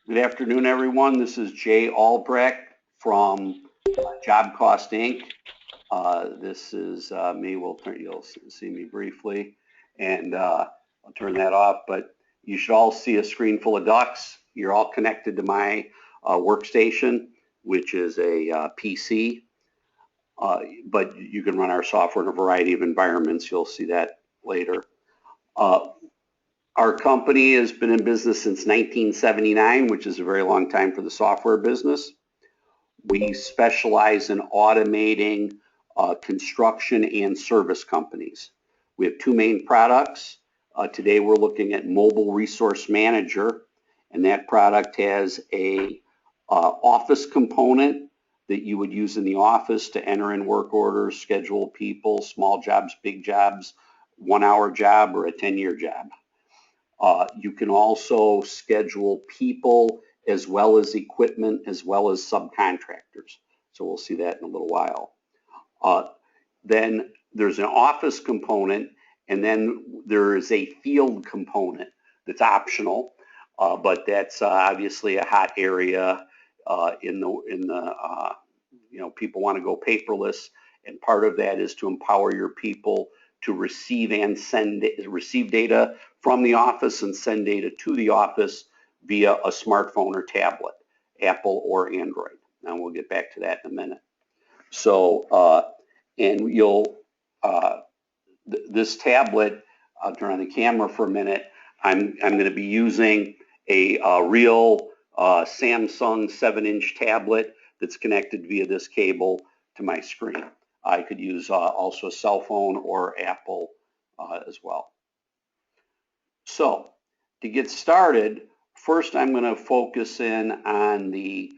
Good afternoon, everyone. This is Jay Albrecht from Job Cost Inc. This is me. You'll see me briefly, and I'll turn that off. But you should all see a screen full of ducks. You're all connected to my workstation, which is a PC. But you can run our software in a variety of environments. You'll see that later. Our company has been in business since 1979, which is a very long time for the software business. We specialize in automating construction and service companies. We have two main products. Today we're looking at Mobile Resource Manager, and that product has a office component that you would use in the office to enter in work orders, schedule people, small jobs, big jobs, 1 hour job or a 10-year job. You can also schedule people as well as equipment as well as subcontractors. So we'll see that in a little while. Then there's an office component, and then there is a field component that's optional, but that's obviously a hot area people want to go paperless, and part of that is to empower your people to receive data from the office and send data to the office via a smartphone or tablet, Apple or Android. And we'll get back to that in a minute. So, this tablet, I'll turn on the camera for a minute. I'm going to be using a real Samsung 7-inch tablet that's connected via this cable to my screen. I could use also a cell phone or Apple as well. So to get started, first I'm going to focus in on the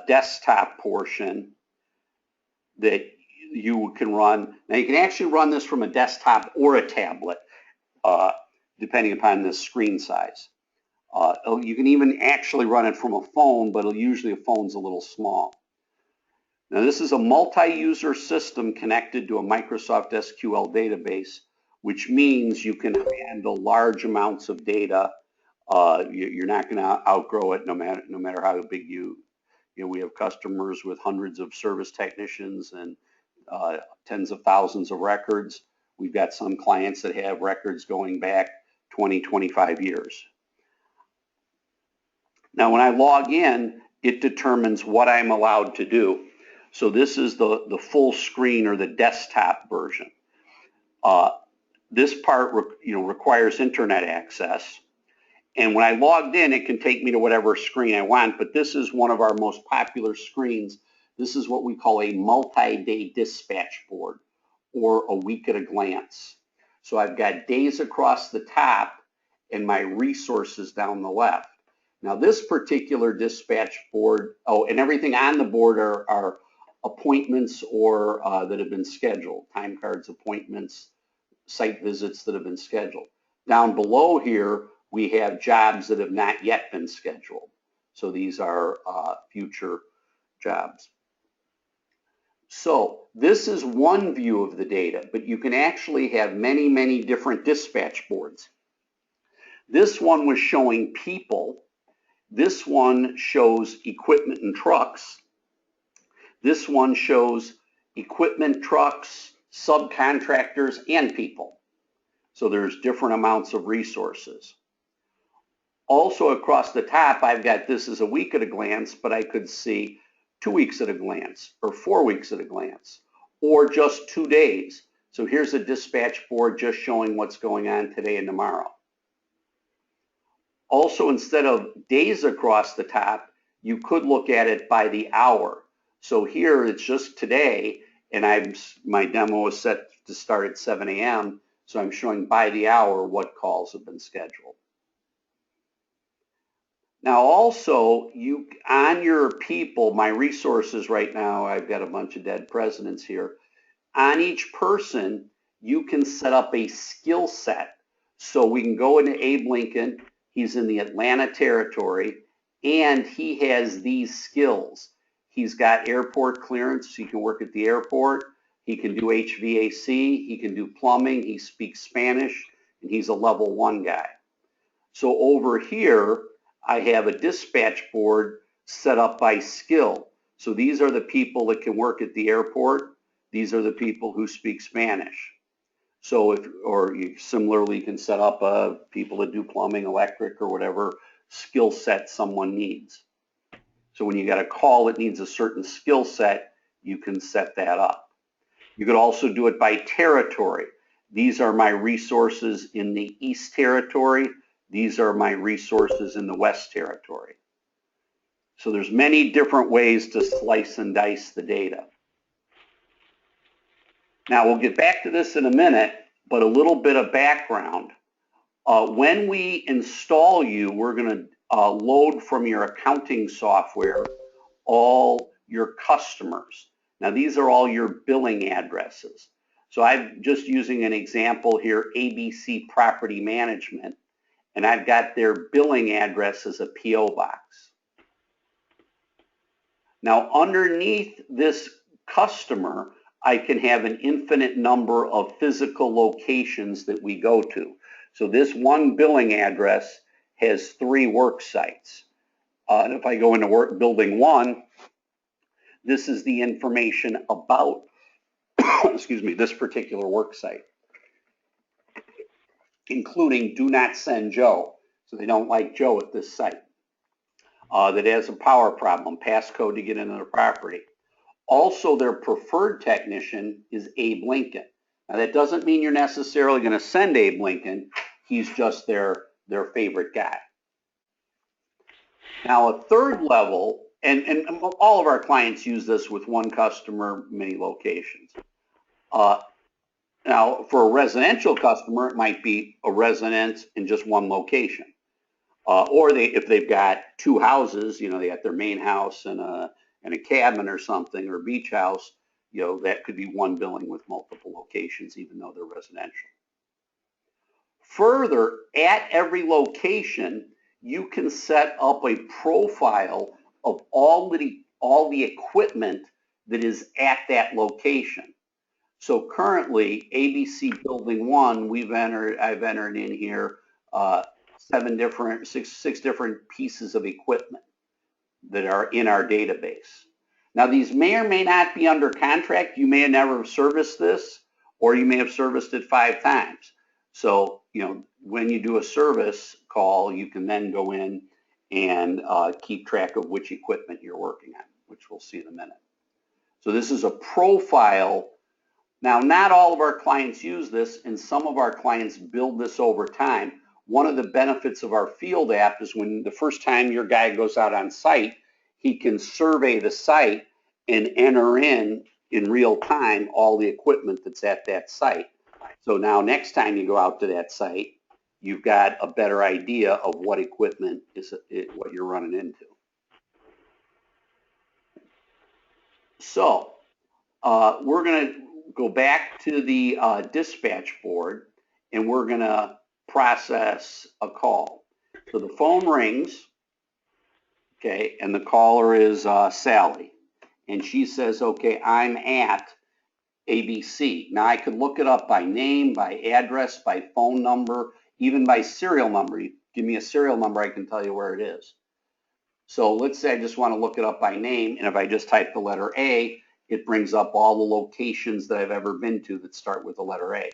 desktop portion that you can run. Now you can actually run this from a desktop or a tablet, depending upon the screen size. You can even actually run it from a phone, but usually a phone's a little small. Now this is a multi-user system connected to a Microsoft SQL database, which means you can handle large amounts of data. You're not going to outgrow it no matter how big we have customers with hundreds of service technicians and tens of thousands of records. We've got some clients that have records going back 20, 25 years. Now when I log in, it determines what I'm allowed to do. So this is the full screen or the desktop version. This part requires internet access. And when I logged in, it can take me to whatever screen I want, but this is one of our most popular screens. This is what we call a multi-day dispatch board, or a week at a glance. So I've got days across the top and my resources down the left. Now this particular dispatch board, and everything on the board are appointments or that have been scheduled, time cards, appointments, site visits that have been scheduled. Down below here, we have jobs that have not yet been scheduled. So these are future jobs. So this is one view of the data, but you can actually have many, many different dispatch boards. This one was showing people. This one shows equipment and trucks. This one shows equipment, trucks, subcontractors, and people. So there's different amounts of resources. Also across the top, I've got this as a week at a glance, but I could see 2 weeks at a glance, or 4 weeks at a glance, or just 2 days. So here's a dispatch board just showing what's going on today and tomorrow. Also, instead of days across the top, you could look at it by the hour. So here it's just today, and my demo is set to start at 7 a.m., so I'm showing by the hour what calls have been scheduled. Now also, on your people, my resources right now, I've got a bunch of dead presidents here. On each person, you can set up a skill set. So we can go into Abe Lincoln, he's in the Atlanta territory, and he has these skills. He's got airport clearance, he can work at the airport, he can do HVAC, he can do plumbing, he speaks Spanish, and he's a level 1 guy. So over here, I have a dispatch board set up by skill. So these are the people that can work at the airport. These are the people who speak Spanish. So or you similarly can set up people that do plumbing, electric, or whatever skill set someone needs. So when you got a call that needs a certain skill set, you can set that up. You could also do it by territory. These are my resources in the East Territory. These are my resources in the West Territory. So there's many different ways to slice and dice the data. Now we'll get back to this in a minute, but a little bit of background. When we install you, we're going to load from your accounting software all your customers. Now these are all your billing addresses. So I'm just using an example here, ABC Property Management, and I've got their billing address as a PO box. Now underneath this customer, I can have an infinite number of physical locations that we go to. So this one billing address has 3 work sites. And if I go into building 1, this is the information about, excuse me, this particular work site, including do not send Joe. So they don't like Joe at this site. That has a power problem, passcode to get into the property. Also, their preferred technician is Abe Lincoln. Now that doesn't mean you're necessarily going to send Abe Lincoln. He's just their favorite guy. Now a third level, and all of our clients use this with one customer, many locations. Now for a residential customer, it might be a residence in just one location. Or if they've got 2 houses, you know, they got their main house and a cabin or something, or a beach house, you know, that could be one billing with multiple locations, even though they're residential. Further, at every location, you can set up a profile of all the equipment that is at that location. So currently, ABC Building 1, I've entered in here 6 different pieces of equipment that are in our database. Now these may or may not be under contract. You may have never serviced this, or you may have serviced it 5 times. So, you know, when you do a service call, you can then go in and keep track of which equipment you're working on, which we'll see in a minute. So this is a profile. Now, not all of our clients use this, and some of our clients build this over time. One of the benefits of our field app is when the first time your guy goes out on site, he can survey the site and enter in real time all the equipment that's at that site. So now next time you go out to that site, you've got a better idea of what equipment is what you're running into. So we're going to go back to the dispatch board, and we're going to process a call. So the phone rings, okay, and the caller is Sally, and she says, okay, I'm at ABC. Now I could look it up by name, by address, by phone number, even by serial number. You give me a serial number, I can tell you where it is. So let's say I just want to look it up by name, and if I just type the letter A, it brings up all the locations that I've ever been to that start with the letter A.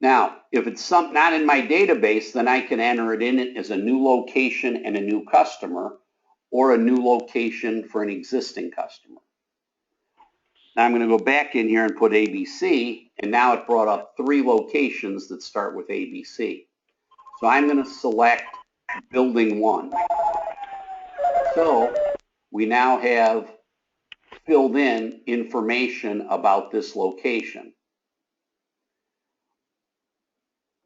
Now, if it's not in my database, then I can enter it in as a new location and a new customer, or a new location for an existing customer. Now I'm going to go back in here and put ABC, and now it brought up 3 locations that start with ABC. So I'm going to select Building 1. So we now have filled in information about this location.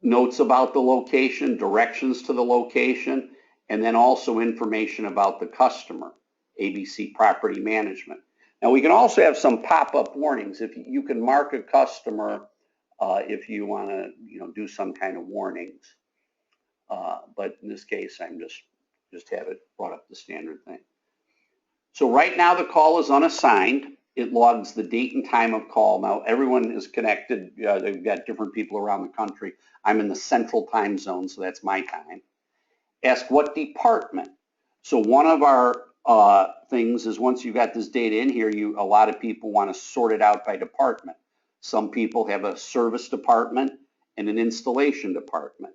Notes about the location, directions to the location, and then also information about the customer, ABC Property Management. Now we can also have some pop-up warnings. If you can mark a customer if you want to, you know, do some kind of warnings. But in this case, I'm just have it brought up the standard thing. So right now the call is unassigned. It logs the date and time of call. Now everyone is connected. They've got different people around the country. I'm in the central time zone, so that's my time. Ask what department. So one of our things is once you've got this data in here, a lot of people want to sort it out by department. Some people have a service department and an installation department,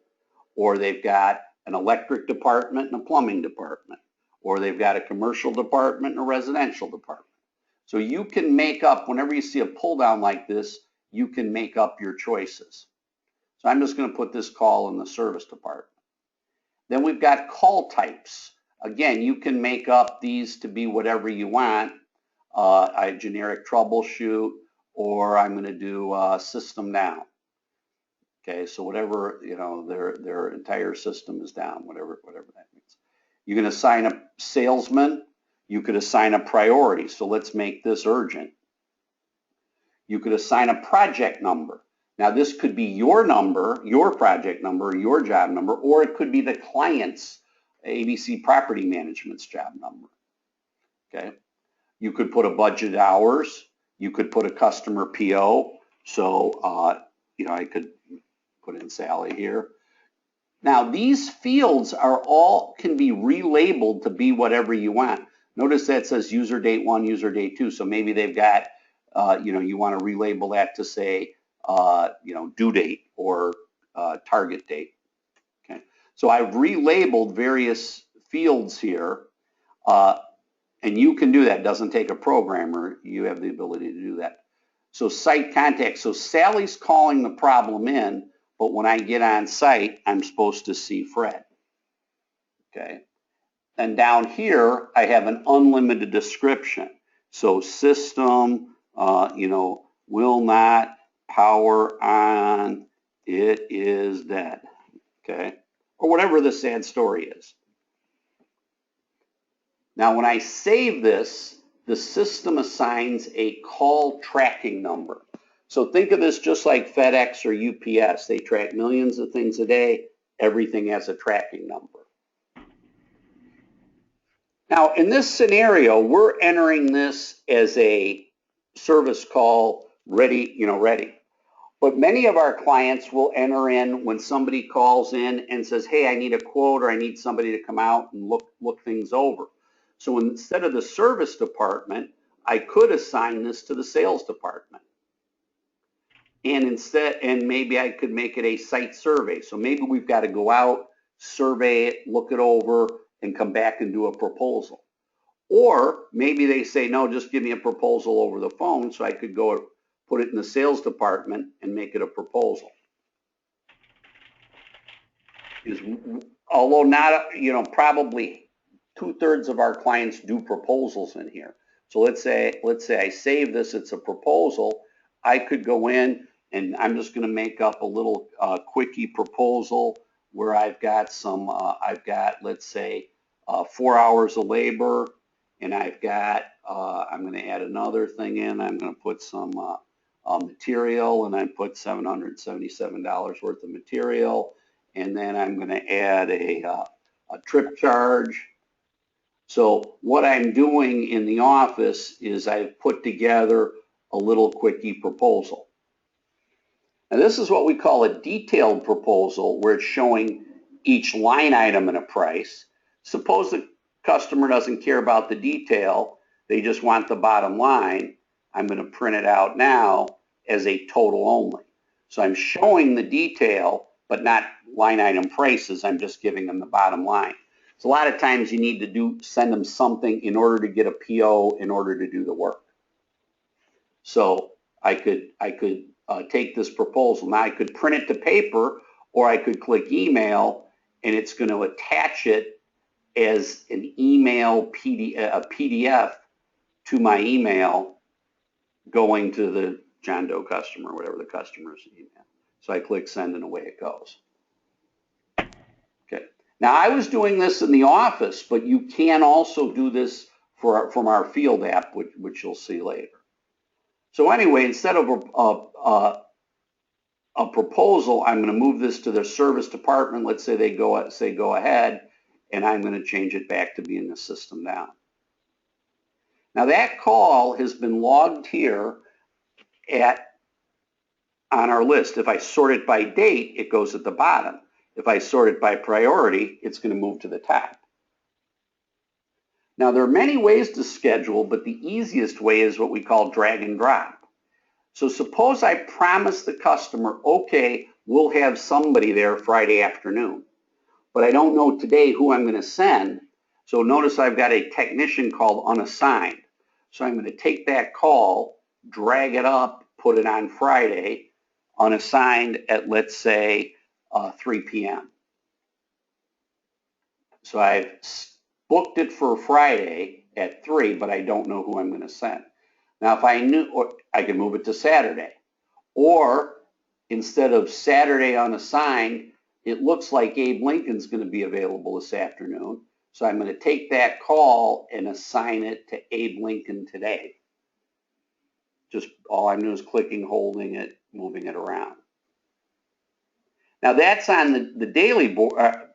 or they've got an electric department and a plumbing department, or they've got a commercial department and a residential department. So you can make up, whenever you see a pull down like this, you can make up your choices. So I'm just going to put this call in the service department. Then we've got call types. Again, you can make up these to be whatever you want. A generic troubleshoot, or I'm going to do system down. Okay, so whatever, their entire system is down, whatever that means. You can assign a salesman. You could assign a priority. So let's make this urgent. You could assign a project number. Now this could be your number, your project number, your job number, or it could be the client's, ABC Property Management's job number. Okay. You could put a budget hours. You could put a customer PO. So, I could put in Sally here. Now these fields can be relabeled to be whatever you want. Notice that says user date 1, user date 2. So maybe they've got, you want to relabel that to say, due date or target date. Okay. So I've relabeled various fields here, and you can do that. It doesn't take a programmer. You have the ability to do that. So site contact. So Sally's calling the problem in, but when I get on site, I'm supposed to see Fred. Okay. And down here, I have an unlimited description. So system, will not power on, it is dead. Okay. Or whatever the sad story is. Now, when I save this, the system assigns a call tracking number. So think of this just like FedEx or UPS. They track millions of things a day. Everything has a tracking number. Now, in this scenario, we're entering this as a service call ready. But many of our clients will enter in when somebody calls in and says, hey, I need a quote or I need somebody to come out and look things over. So instead of the service department, I could assign this to the sales department. And maybe I could make it a site survey. So maybe we've got to go out, survey it, look it over, and come back and do a proposal. Or maybe they say, no, just give me a proposal over the phone, so I could go put it in the sales department and make it a proposal. Although not, probably 2/3 of our clients do proposals in here. So let's say I save this, it's a proposal. I could go in and I'm just going to make up a little quickie proposal where I've got let's say 4 hours of labor, and I've got I'm going to add another thing in. I'm going to put some material, and I put $777 worth of material, and then I'm going to add a trip charge. So what I'm doing in the office is I've put together a little quickie proposal. Now this is what we call a detailed proposal, where it's showing each line item in a price. Suppose the customer doesn't care about the detail, they just want the bottom line. I'm going to print it out now as a total only. So I'm showing the detail, but not line item prices. I'm just giving them the bottom line. So a lot of times you need to send them something in order to get a PO in order to do the work. So I could take this proposal. Now I could print it to paper, or I could click email, and it's going to attach it as an email PDF to my email going to the John Doe customer, whatever the customer's email. So I click send, and away it goes. Okay. Now I was doing this in the office, but you can also do this from our field app, which you'll see later. So anyway, instead of a proposal, I'm going to move this to their service department. Let's say they go ahead, and I'm going to change it back to being the system down. Now that call has been logged here on our list. If I sort it by date, it goes at the bottom. If I sort it by priority, it's going to move to the top. Now, there are many ways to schedule, but the easiest way is what we call drag and drop. So suppose I promise the customer, okay, we'll have somebody there Friday afternoon, but I don't know today who I'm going to send. So notice I've got a technician called unassigned. So I'm going to take that call, drag it up, put it on Friday, unassigned at, let's say, 3 p.m. So I've booked it for Friday at 3, but I don't know who I'm going to send. Now, if I knew, or I could move it to Saturday. Or instead of Saturday unassigned, it looks like Abe Lincoln's going to be available this afternoon. So I'm going to take that call and assign it to Abe Lincoln today. Just all I'm doing is clicking, holding it, moving it around. Now that's on the daily board,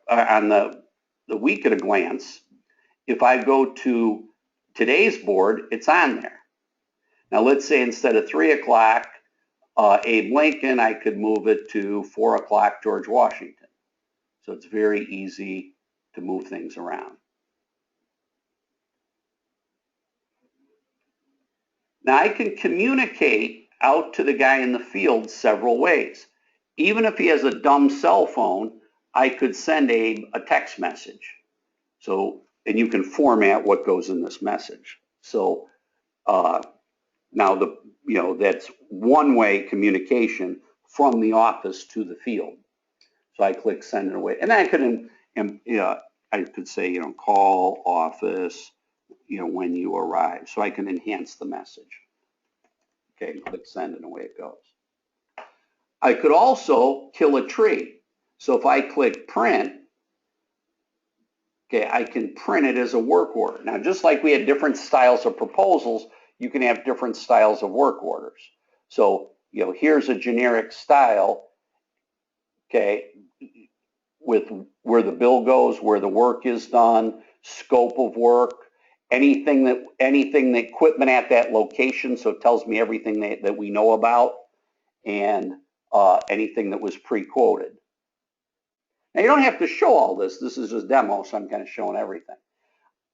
on the week at a glance. If I go to today's board, it's on there. Now let's say instead of 3 o'clock, Abe Lincoln, I could move it to 4 o'clock George Washington. So it's very easy to move things around. Now I can communicate out to the guy in the field several ways. Even if he has a dumb cell phone, I could send Abe a text message. So, and you can format what goes in this message. So now that's one way communication from the office to the field. So I click send it away, and then I could say call office when you arrive. So I can enhance the message. Okay, click send and away it goes. I could also kill a tree. So if I click print, okay, I can print it as a work order. Now, just like we had different styles of proposals, you can have different styles of work orders. So, here's a generic style, okay, with where the bill goes, where the work is done, scope of work, anything the equipment at that location, so it tells me everything that we know about, and anything that was pre-quoted. Now, you don't have to show all this. This is just demo, so I'm kind of showing everything.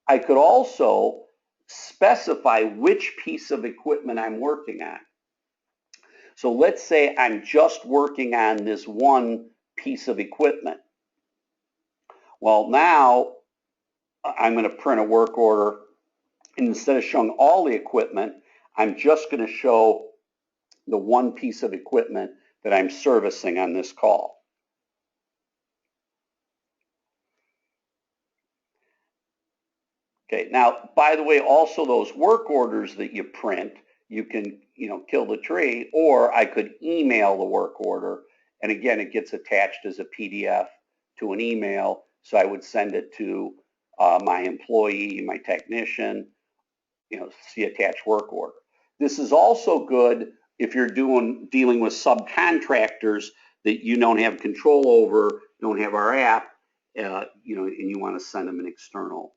I could also specify which piece of equipment I'm working on. So let's say I'm just working on this one piece of equipment. Well, now I'm going to print a work order, and instead of showing all the equipment, I'm just going to show the one piece of equipment that I'm servicing on this call. Okay, now, by the way, also those work orders that you print, you can, kill the tree, or I could email the work order, and again, it gets attached as a PDF to an email, so I would send it to my employee, my technician, see attached work order. This is also good if you're dealing with subcontractors that you don't have control over, don't have our app, and you want to send them an external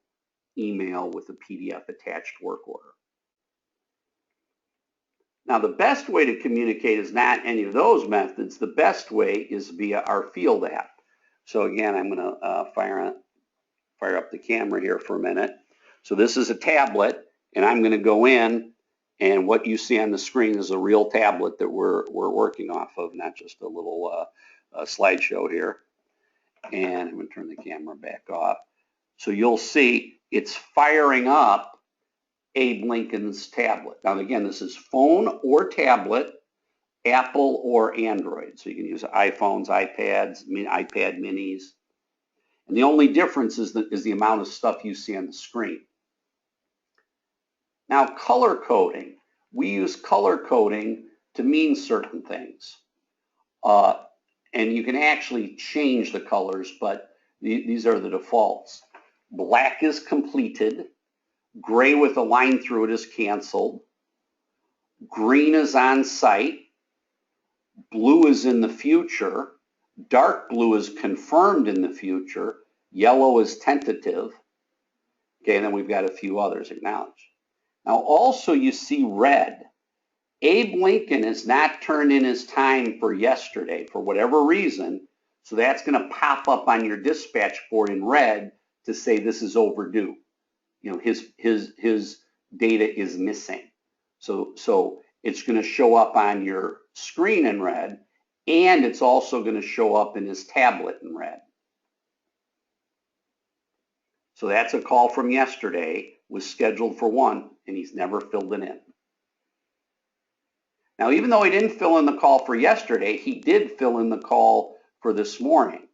email with a PDF attached work order. Now, the best way to communicate is not any of those methods. The best way is via our field app. So again, I'm going to fire up the camera here for a minute. So this is a tablet, and I'm going to go in, and what you see on the screen is a real tablet that we're working off of, not just a little slideshow here. And I'm going to turn the camera back off. So you'll see it's firing up Abe Lincoln's tablet. Now again, this is phone or tablet, Apple or Android. So you can use iPhones, iPads, iPad minis. And the only difference is the amount of stuff you see on the screen. Now, color coding. We use color coding to mean certain things. And you can actually change the colors, but these are the defaults. Black is completed. Gray with a line through it is canceled. Green is on site. Blue is in the future. Dark blue is confirmed in the future. Yellow is tentative. Okay, and then we've got a few others acknowledged. Now also you see red. Abe Lincoln has not turned in his time for yesterday for whatever reason, So that's going to pop up on your dispatch board in red to say this is overdue. You know, his data is missing. So it's going to show up on your screen in red, and it's also going to show up in his tablet in red. So that's a call from yesterday, was scheduled for 1, and he's never filled it in. Now, even though he didn't fill in the call for yesterday, he did fill in the call for this morning.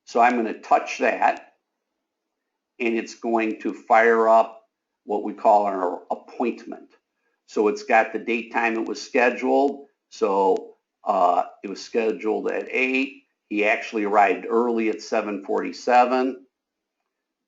So I'm going to touch that, and it's going to fire up what we call our appointment. So it's got the date time it was scheduled. So it was scheduled at 8. He actually arrived early at 7:47.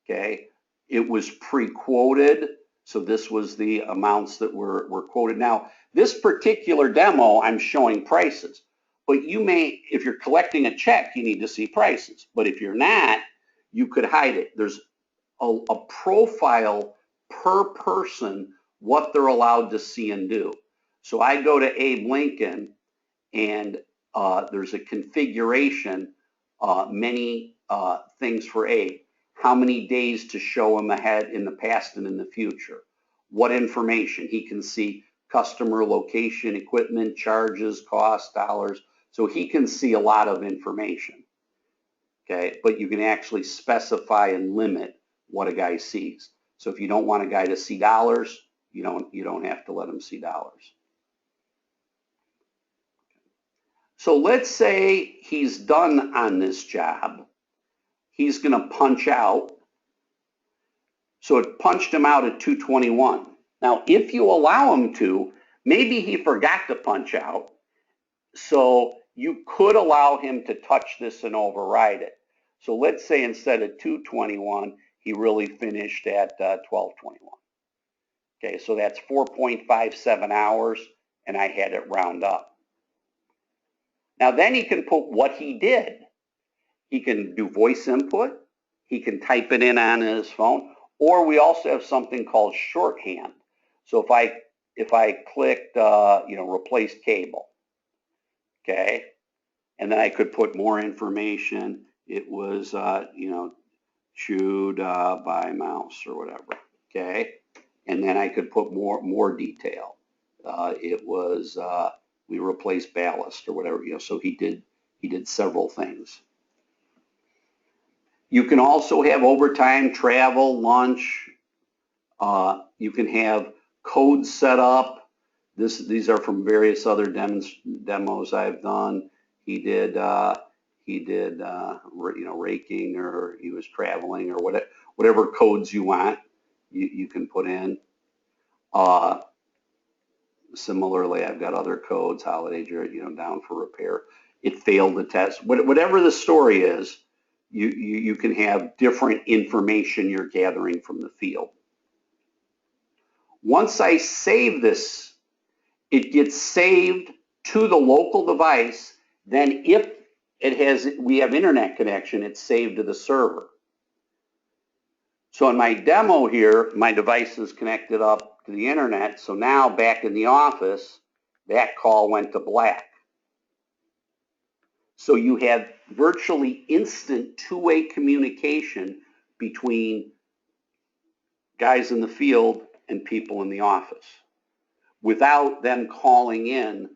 Okay, it was pre-quoted. So this was the amounts that were quoted. Now, this particular demo, I'm showing prices. But you may, if you're collecting a check, you need to see prices. But if you're not, you could hide it. There's a profile per person, what they're allowed to see and do. So I go to Abe Lincoln, and there's a configuration, many things for Abe. How many days to show him ahead in the past and in the future? What information? He can see customer location, equipment, charges, costs, dollars. So he can see a lot of information. Okay, but you can actually specify and limit what a guy sees. So if you don't want a guy to see dollars, you don't have to let him see dollars. So let's say he's done on this job. He's going to punch out. So it punched him out at 2:21. Now, if you allow him to, maybe he forgot to punch out. So you could allow him to touch this and override it. So let's say instead of 2:21, he really finished at 12:21. Okay, so that's 4.57 hours, and I had it round up. Now then he can put what he did. He can do voice input. He can type it in on his phone, or we also have something called shorthand. So if I clicked, replace cable, okay, and then I could put more information. It was, chewed by mouse or whatever, okay, and then I could put more detail. It was we replaced ballast or whatever, So he did several things. You can also have overtime, travel, lunch. You can have codes set up. These are from various other demos I've done. He did raking, or he was traveling, or whatever codes you want, you can put in. Similarly, I've got other codes, holiday, down for repair. It failed the test. Whatever the story is, you can have different information you're gathering from the field. Once I save this, it gets saved to the local device. Then if we have internet connection, it's saved to the server. So in my demo here, my device is connected up to the internet. So now back in the office, that call went to black. So you have virtually instant two-way communication between guys in the field and people in the office without them calling in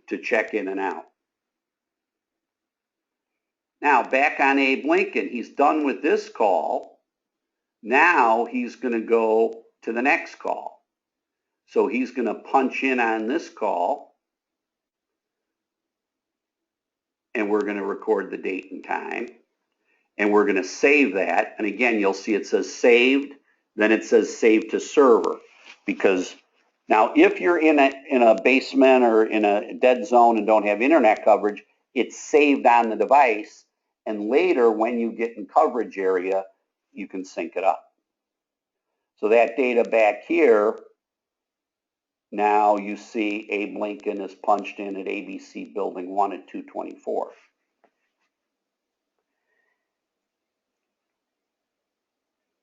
to check in and out. Now back on Abe Lincoln, he's done with this call. Now he's going to go to the next call. So he's going to punch in on this call, and we're going to record the date and time, and we're going to save that. And again, you'll see it says saved, then it says save to server, because now if you're in a basement or in a dead zone and don't have internet coverage, it's saved on the device, and later when you get in coverage area, you can sync it up. So that data back here, now you see Abe Lincoln is punched in at ABC Building 1 at 2:24.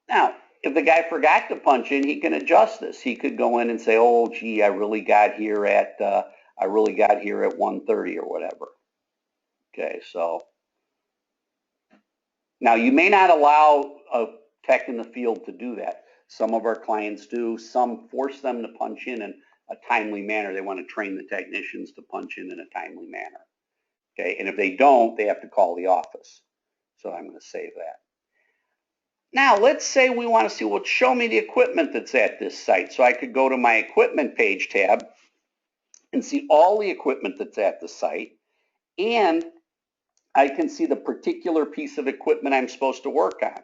Now, if the guy forgot to punch in, he can adjust this. He could go in and say, "Oh, gee, I really got here at 1:30 or whatever." Okay, so Now, you may not allow a tech in the field to do that. Some of our clients do. Some force them to punch in a timely manner. They want to train the technicians to punch in a timely manner. Okay, and if they don't, they have to call the office. So I'm going to save that. Now, let's say we want to see, well, show me the equipment that's at this site. So I could go to my equipment page tab and see all the equipment that's at the site. And I can see the particular piece of equipment I'm supposed to work on.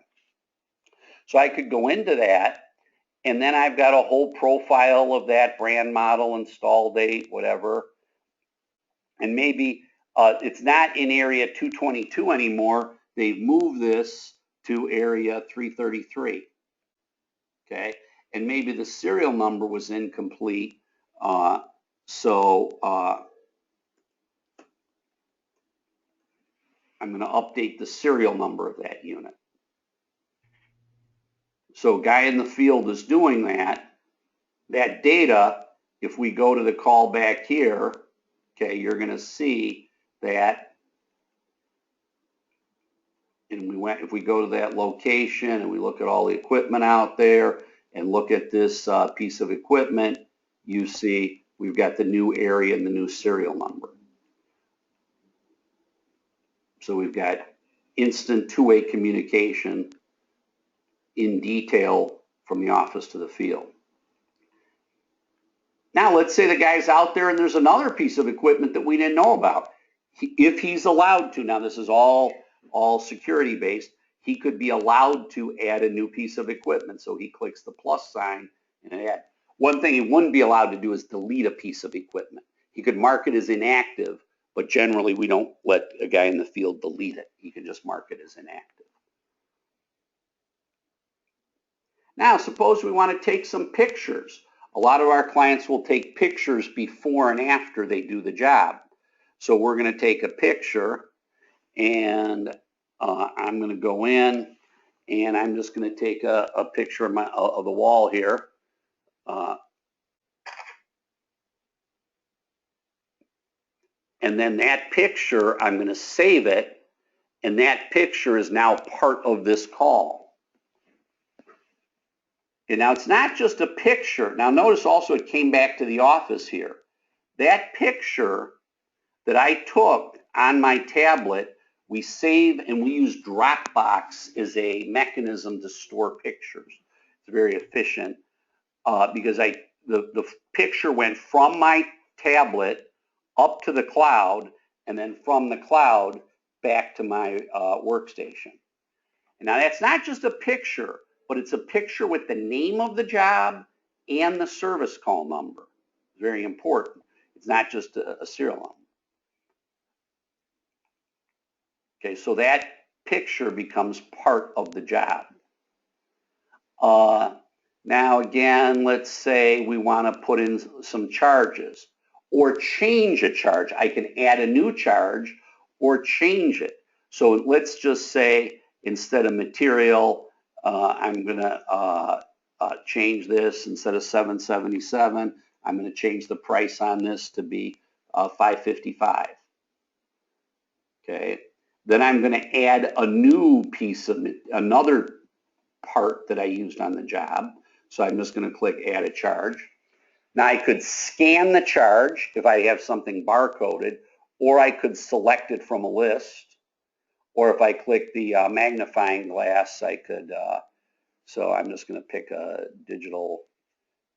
So I could go into that, and then I've got a whole profile of that brand, model, install date, whatever. And maybe it's not in area 222 anymore. They've moved this to area 333. Okay, and maybe the serial number was incomplete. So I'm going to update the serial number of that unit. So a guy in the field is doing that. That data, if we go to the call back here, okay, you're going to see that. And if we go to that location and we look at all the equipment out there and look at this piece of equipment, you see we've got the new area and the new serial number. So we've got instant two-way communication in detail from the office to the field. Now let's say the guy's out there and there's another piece of equipment that we didn't know about. If he's allowed to, now this is all security based, he could be allowed to add a new piece of equipment. So he clicks the plus sign and add. One thing he wouldn't be allowed to do is delete a piece of equipment. He could mark it as inactive, but generally we don't let a guy in the field delete it. He can just mark it as inactive. Now suppose we want to take some pictures. A lot of our clients will take pictures before and after they do the job. So we're going to take a picture, and I'm going to go in and I'm just going to take a picture of the wall here. And then that picture, I'm going to save it, and that picture is now part of this call. And now it's not just a picture. Now notice also it came back to the office here. That picture that I took on my tablet, we save and we use Dropbox as a mechanism to store pictures. It's very efficient because the picture went from my tablet up to the cloud and then from the cloud back to my workstation. And now that's not just a picture, but it's a picture with the name of the job and the service call number. It's very important. It's not just a serial number. Okay, so that picture becomes part of the job. Now again, let's say we want to put in some charges or change a charge. I can add a new charge or change it. So let's just say instead of material, I'm going to change this. Instead of $777, I'm going to change the price on this to be $555. Okay. Then I'm going to add a new piece of another part that I used on the job. So I'm just going to click add a charge. Now I could scan the charge if I have something barcoded, or I could select it from a list, or if I click the magnifying glass, I could, so I'm just going to pick a digital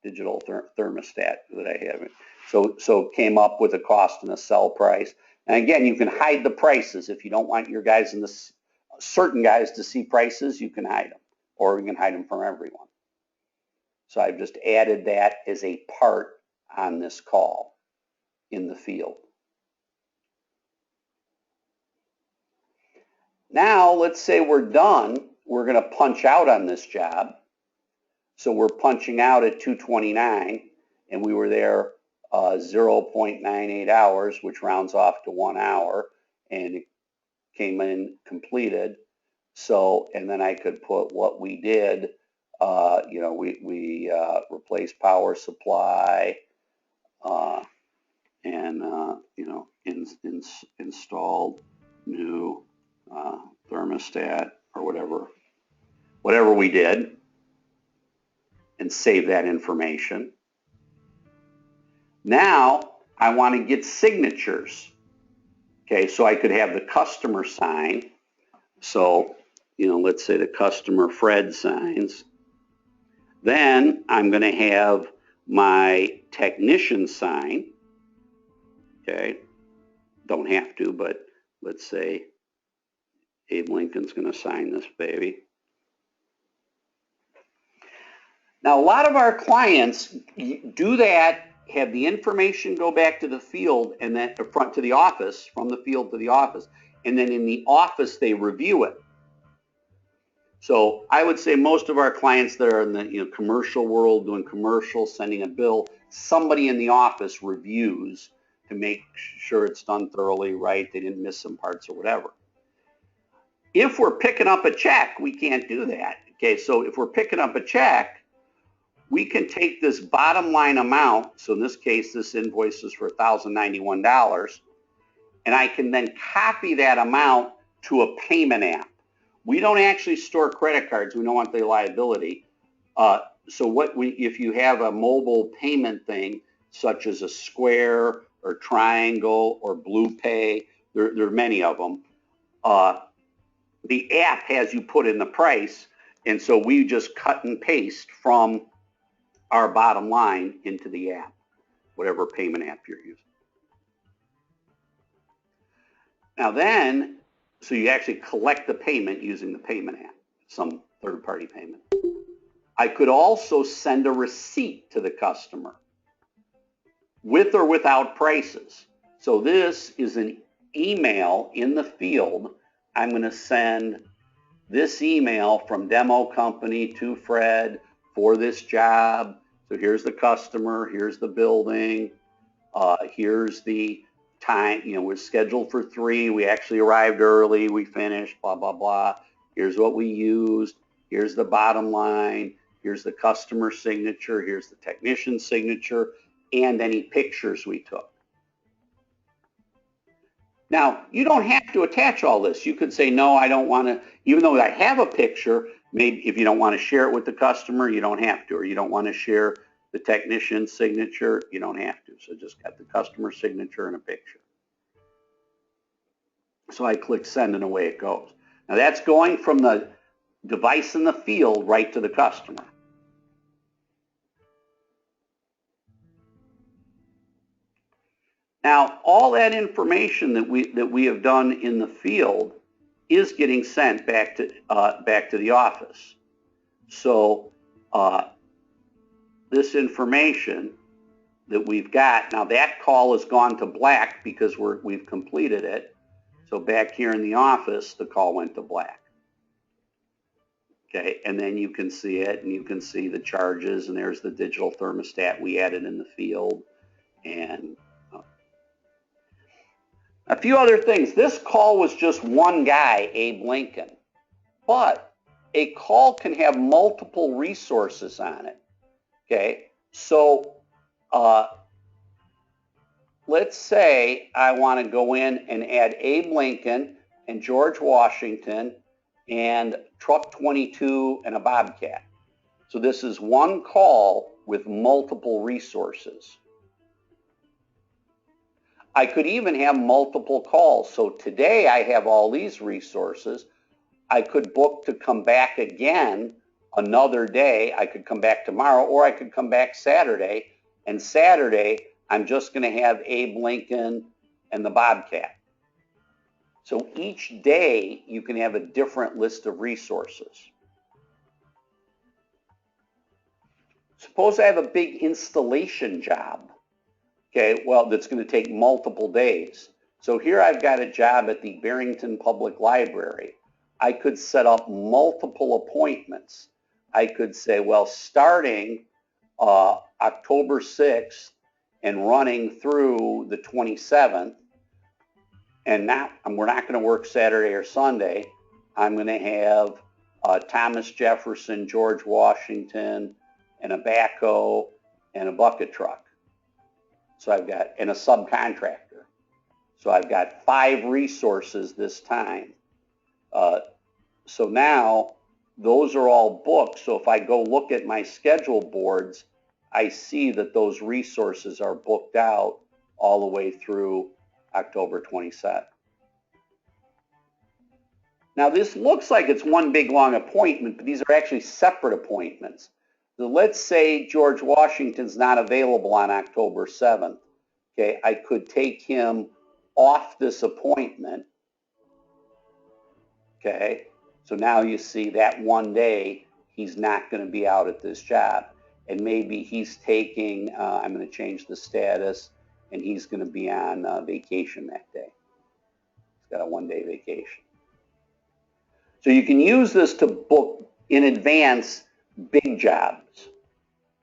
thermostat that I have. So it came up with a cost and a sell price. And again, you can hide the prices. If you don't want your guys in this, certain guys to see prices, you can hide them, or you can hide them from everyone. So I've just added that as a part on this call in the field. Now, let's say we're done. We're going to punch out on this job. So we're punching out at 2:29, and we were there 0.98 hours, which rounds off to 1 hour, and it came in completed. So, and then I could put what we did. You know, we replaced power supply, and you know, installed new thermostat. or whatever we did, and save that information. Now I want to get signatures. Okay, so I could have the customer sign. So, let's say the customer Fred signs. Then I'm going to have my technician sign. Okay, don't have to, but let's say Abe Lincoln's going to sign this baby. Now, a lot of our clients do that, have the information go back to the field and then front to the office, from the field to the office, and then in the office they review it. So I would say most of our clients that are in the commercial world, doing commercials, sending a bill, somebody in the office reviews to make sure it's done thoroughly, right, they didn't miss some parts or whatever. If we're picking up a check, we can't do that. Okay, so if we're picking up a check, we can take this bottom line amount, so in this case this invoice is for $1,091, and I can then copy that amount to a payment app. We don't actually store credit cards, we don't want the liability. So if you have a mobile payment thing, such as a Square or Triangle or Blue Pay, there are many of them, the app has you put in the price, and so we just cut and paste from our bottom line into the app, whatever payment app you're using. Now then, so you actually collect the payment using the payment app, some third-party payment. I could also send a receipt to the customer with or without prices. So this is an email in the field. I'm going to send this email from demo company to Fred for this job. So here's the customer, here's the building, here's the time, we're scheduled for 3, we actually arrived early, we finished, blah, blah, blah. Here's what we used, here's the bottom line, here's the customer signature, here's the technician's signature, and any pictures we took. Now, you don't have to attach all this. You could say, no, I don't want to, even though I have a picture, maybe if you don't want to share it with the customer, you don't have to, or you don't want to share the technician's signature, you don't have to. So just got the customer signature and a picture. So I click send and away it goes. Now that's going from the device in the field right to the customer. Now, all that information that we have done in the field is getting sent back to the office. So this information that we've got, now that call has gone to black because we've completed it. So back here in the office, the call went to black. Okay, and then you can see it, and you can see the charges, and there's the digital thermostat we added in the field, and a few other things. This call was just one guy, Abe Lincoln, but a call can have multiple resources on it. Okay, so let's say I want to go in and add Abe Lincoln and George Washington and Truck 22 and a Bobcat. So this is one call with multiple resources. I could even have multiple calls. So today I have all these resources. I could book to come back again another day. I could come back tomorrow, or I could come back Saturday. And Saturday, I'm just going to have Abe Lincoln and the Bobcat. So each day, you can have a different list of resources. Suppose I have a big installation job. Okay, well, that's going to take multiple days. So here I've got a job at the Barrington Public Library. I could set up multiple appointments. I could say, well, starting October 6th and running through the 27th, and now we're not going to work Saturday or Sunday. I'm going to have Thomas Jefferson, George Washington, and a backhoe and a bucket truck. So I've got, and a subcontractor. So I've got 5 resources this time. So now those are all booked. So if I go look at my schedule boards, I see that those resources are booked out all the way through October 27th. Now this looks like it's one big long appointment, but these are actually separate appointments. So let's say George Washington's not available on October 7th. Okay, I could take him off this appointment. Okay, so now you see that one day he's not going to be out at this job. And maybe he's taking, I'm going to change the status, and he's going to be on vacation that day. He's got a one-day vacation. So you can use this to book in advance big jobs.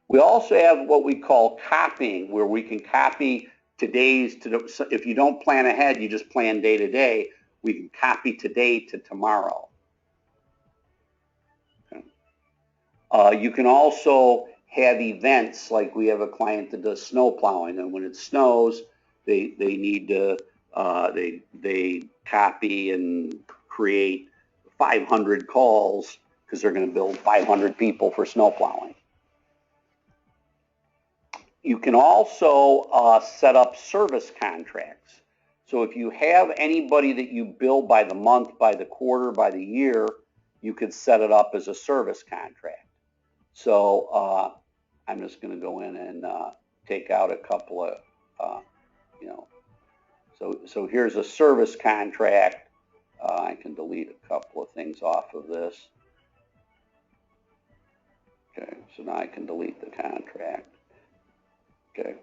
We also have what we call copying, where we can copy today's, if you don't plan ahead, you just plan day to day, we can copy today to tomorrow. Okay. You can also have events, like we have a client that does snow plowing, and when it snows, they need to, they copy and create 500 calls because they're going to build 500 people for snow plowing. You can also set up service contracts. So if you have anybody that you bill by the month, by the quarter, by the year, you could set it up as a service contract. So I'm just going to go in and take out a couple of, so here's a service contract. I can delete a couple of things off of this. Okay, so now I can delete the contract. Okay,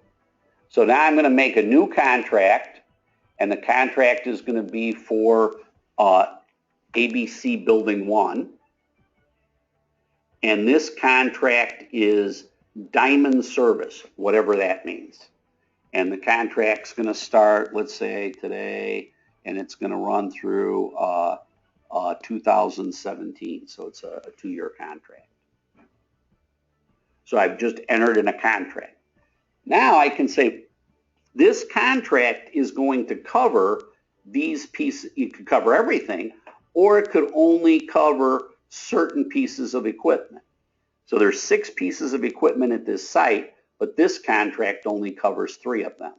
so now I'm going to make a new contract, and the contract is going to be for ABC Building 1. And this contract is Diamond Service, whatever that means. And the contract's going to start, let's say, today, and it's going to run through 2017. So it's a 2-year contract. So I've just entered in a contract. Now I can say this contract is going to cover these pieces. It could cover everything, or it could only cover certain pieces of equipment. So there's 6 pieces of equipment at this site, but this contract only covers 3 of them.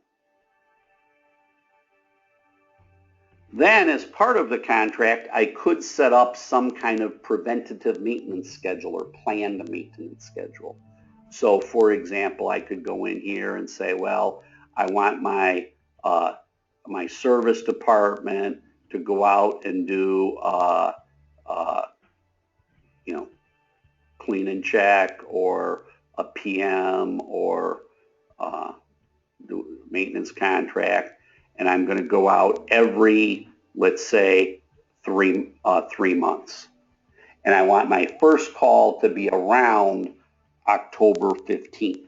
Then, as part of the contract, I could set up some kind of preventative maintenance schedule or planned maintenance schedule. So, for example, I could go in here and say, well, I want my my service department to go out and do clean and check, or a PM, or do maintenance contract. And I'm going to go out every, let's say, 3 months. And I want my first call to be around October 15th.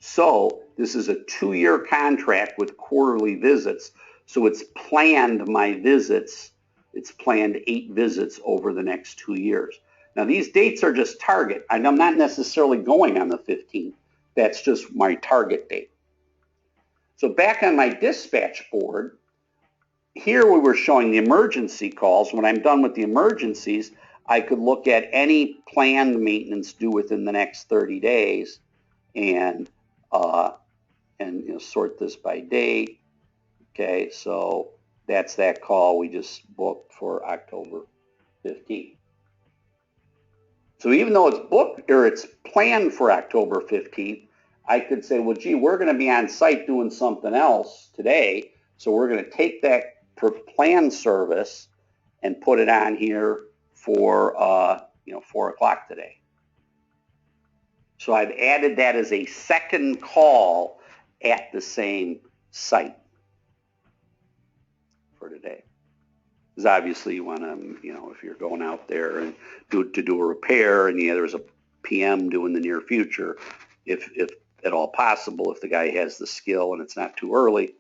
So this is a 2-year contract with quarterly visits. So it's planned my visits. It's planned 8 visits over the next 2 years. Now these dates are just target. I'm not necessarily going on the 15th. That's just my target date. So back on my dispatch board, here we were showing the emergency calls. When I'm done with the emergencies, I could look at any planned maintenance due within the next 30 days and sort this by date. Okay, so that's that call we just booked for October 15th. So even though it's booked, or it's planned for October 15th, I could say, well, gee, we're going to be on site doing something else today, so we're going to take that planned service and put it on here for 4 o'clock today. So I've added that as a second call at the same site for today. Because obviously you want to, if you're going out there and do a repair, and there's a PM due in the near future, if at all possible, if the guy has the skill and it's not too early,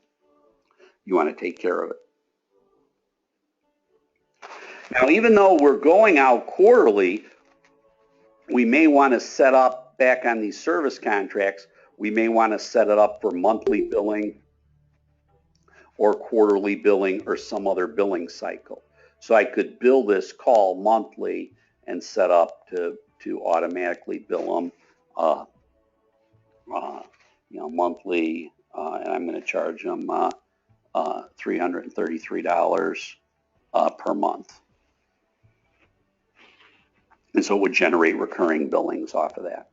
you want to take care of it. Now, even though we're going out quarterly, we may want to set up, back on these service contracts, we may want to set it up for monthly billing or quarterly billing or some other billing cycle. So I could bill this call monthly and set up to automatically bill them, monthly, and I'm going to charge them $333 per month. And so it would generate recurring billings off of that.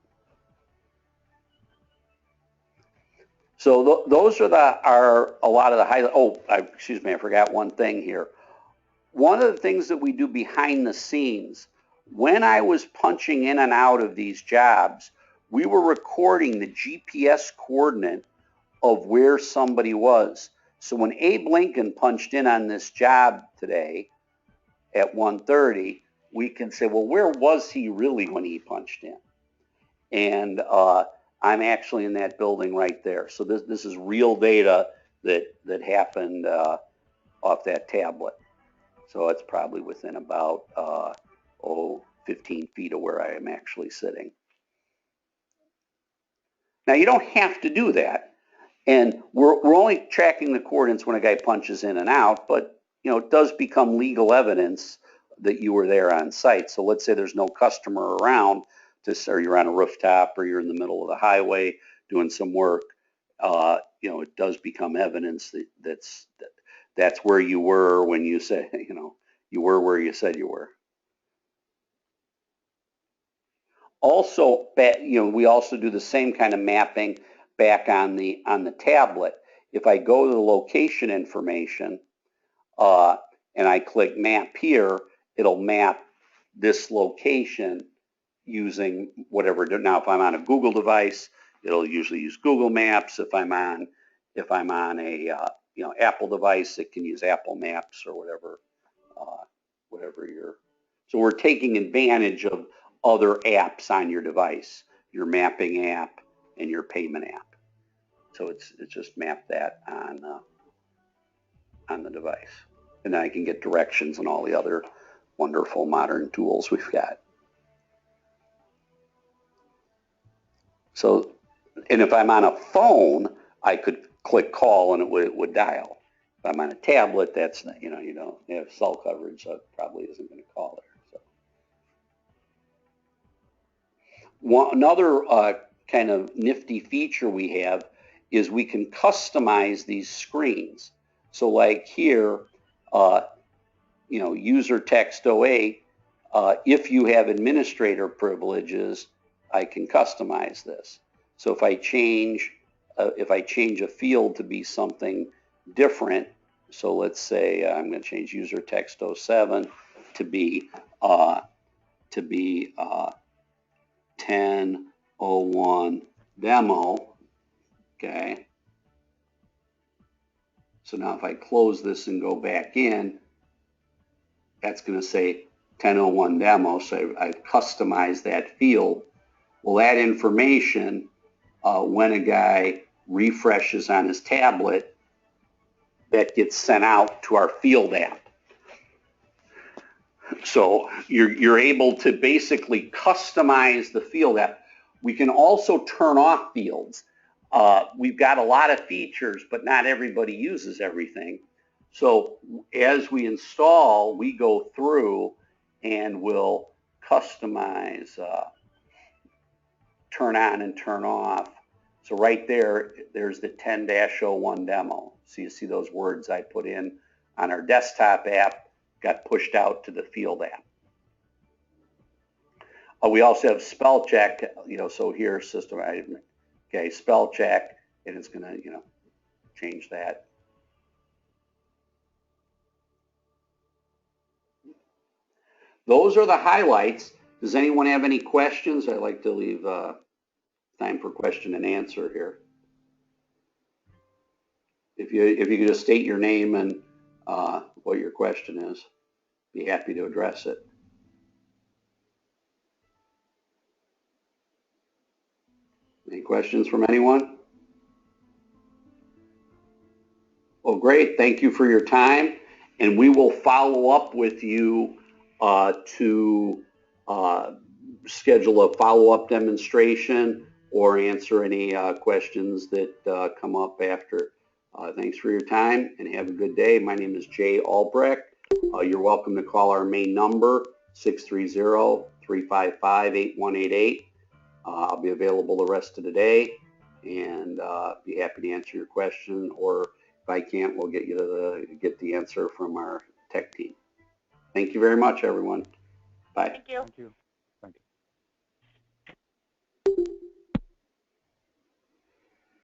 So those are a lot of the highlights. Oh, excuse me, I forgot one thing here. One of the things that we do behind the scenes, when I was punching in and out of these jobs, we were recording the GPS coordinate of where somebody was. So when Abe Lincoln punched in on this job today at 1:30, we can say, well, where was he really when he punched in? And I'm actually in that building right there. So this is real data that happened off that tablet. So it's probably within about 15 feet of where I am actually sitting. Now you don't have to do that, and we're only tracking the coordinates when a guy punches in and out, but it does become legal evidence that you were there on site. So let's say there's no customer around, or you're on a rooftop, or you're in the middle of the highway doing some work. It does become evidence that's where you were when you say, you were where you said you were. Also, we also do the same kind of mapping back on the tablet. If I go to the location information and I click map here, it'll map this location using whatever. Now, if I'm on a Google device, it'll usually use Google Maps. If I'm on a Apple device, it can use Apple Maps or whatever you're. So we're taking advantage of other apps on your device, your mapping app and your payment app. So it's just mapped that on the device, and then I can get directions and all the other wonderful modern tools we've got. So, and if I'm on a phone, I could click call and it would dial. If I'm on a tablet, that's you don't have cell coverage, so it probably isn't going to call there. So, another kind of nifty feature we have is we can customize these screens. So, like here, user text 08. If you have administrator privileges, I can customize this. So if I change a field to be something different, so let's say I'm going to change user text 07 to be 1001 demo. Okay. So now if I close this and go back in, that's going to say 1001 demo. So I've customized that field. Well, that information, when a guy refreshes on his tablet, that gets sent out to our field app. So you're able to basically customize the field app. We can also turn off fields. We've got a lot of features, but not everybody uses everything. So as we install, we go through and we'll customize, turn on and turn off. So right there's the 10-01 demo. So you see those words I put in on our desktop app got pushed out to the field app. We also have spell check, so here system, okay, spell check, and it's going to, change that. Those are the highlights. Does anyone have any questions? I'd like to leave time for question and answer here. If you could just state your name and what your question is, be happy to address it. Any questions from anyone? Well, great. Thank you for your time, and we will follow up with you to schedule a follow-up demonstration or answer any questions that come up after. Thanks for your time and have a good day. My name is Jay Albrecht You're welcome to call our main number, 630-355-8188. I'll be available the rest of the day and be happy to answer your question, or if I can't, we'll get you to get the answer from our tech team. Thank you very much, everyone. Bye. Thank you. Thank you.